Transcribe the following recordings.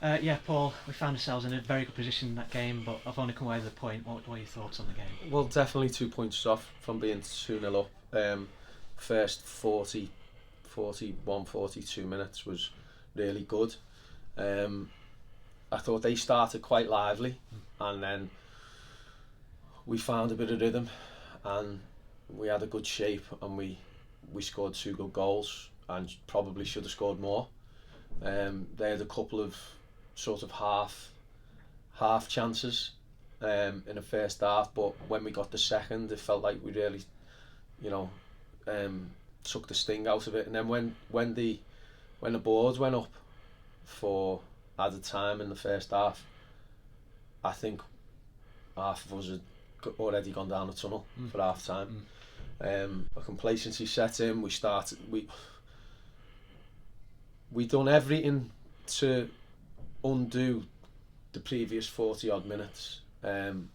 Yeah, Paul, we found ourselves in a very good position in that game, but I've only come away with a point. What are your thoughts on the game? Well, definitely 2 points off from being 2-0 up. First 42 minutes was really good. Um, I thought they started quite lively, and then we found a bit of rhythm, and we had a good shape, and we scored 2 good goals, and probably should have scored more. They had a couple of sort of half chances in the first half, but when we got the second, it felt like we really, you know, took the sting out of it. And then when the boards went up for added time in the first half, I think half of us had already gone down the tunnel for half time. A complacency set in. We done everything to undo the previous 40 odd minutes in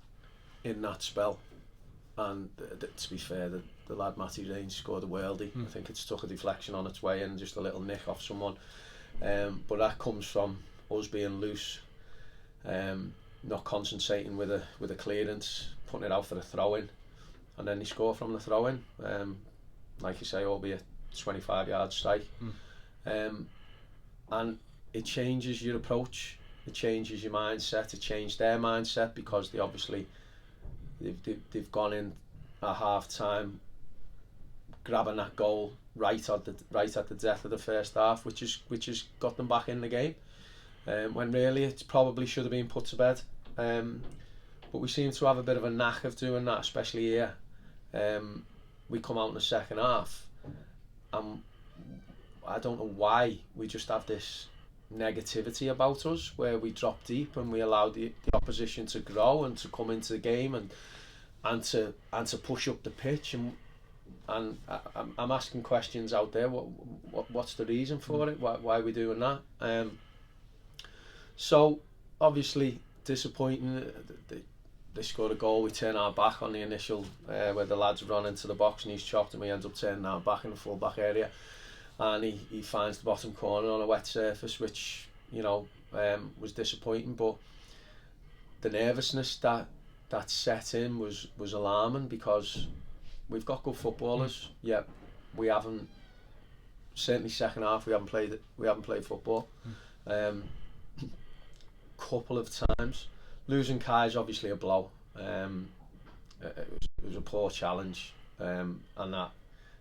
that spell, and to be fair, the lad Matty Range scored a worldie. I think it's took a deflection on its way in, just a little nick off someone, but that comes from us being loose, not concentrating with a clearance, putting it out for a throw in, and then they score from the throw in, like you say, albeit 25-yard strike. And it changes your approach, it changes your mindset, it changed their mindset, because they've gone in at half time grabbing that goal right at the death of the first half, which has got them back in the game, when really it probably should have been put to bed. But we seem to have a bit of a knack of doing that, especially here. We come out in the second half, and I don't know why we just have this negativity about us, where we drop deep and we allow the opposition to grow and to come into the game and to push up the pitch, and I'm asking questions out there. What's the reason for it? Why are we doing that? So obviously disappointing. They scored a goal. We turn our back on the initial where the lads run into the box and he's chopped, and we end up turning our back in the full back area, and he finds the bottom corner on a wet surface, which was disappointing. But the nervousness that set in was alarming, because we've got good footballers, yet we haven't, certainly second half, we haven't played football. Couple of times. Losing Kai is obviously a blow. It was a poor challenge, and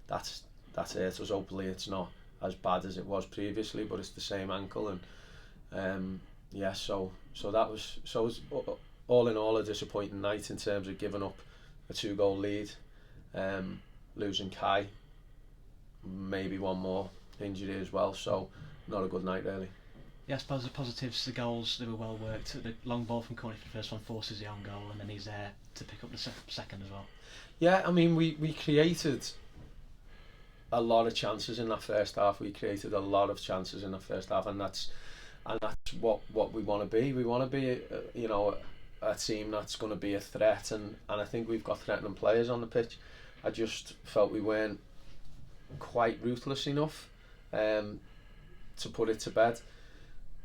that's hurt us. Hopefully it's not as bad as it was previously, but it's the same ankle, and so it was all in all a disappointing night in terms of giving up a 2-goal lead, losing Kai, maybe one more injury as well, so not a good night really. Yeah, I suppose the positives, the goals, they were well worked. The long ball from Coney for the first one forces the own goal, and then he's there to pick up the second as well. Yeah, I mean, we created a lot of chances in that first half. We created a lot of chances in the first half, and that's what we want to be. We want to be a team that's going to be a threat, and I think we've got threatening players on the pitch. I just felt we weren't quite ruthless enough to put it to bed.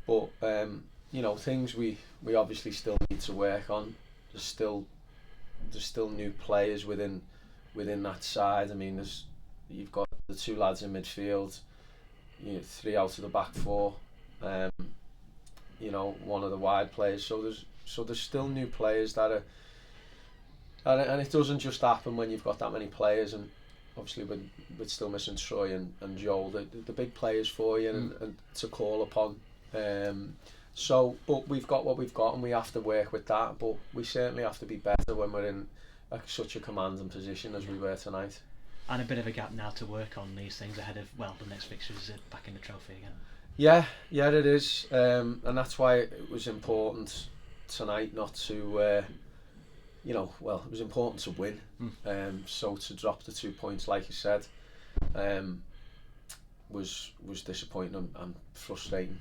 But things we obviously still need to work on. There's still new players within that side. I mean, you've got the 2 lads in midfield, 3 out of the back 4. One of the wide players. So there's still new players that are, and it doesn't just happen when you've got that many players. And obviously we're still missing Troy and Joel, the big players for you, and to call upon. But we've got what we've got, and we have to work with that. But we certainly have to be better when we're in such a commanding position as we were tonight. And a bit of a gap now to work on these things ahead of the next fixture is back in the trophy again. Yeah, it is, and that's why it was important tonight not to. It was important to win. So to drop the 2 points, like you said, was disappointing and frustrating.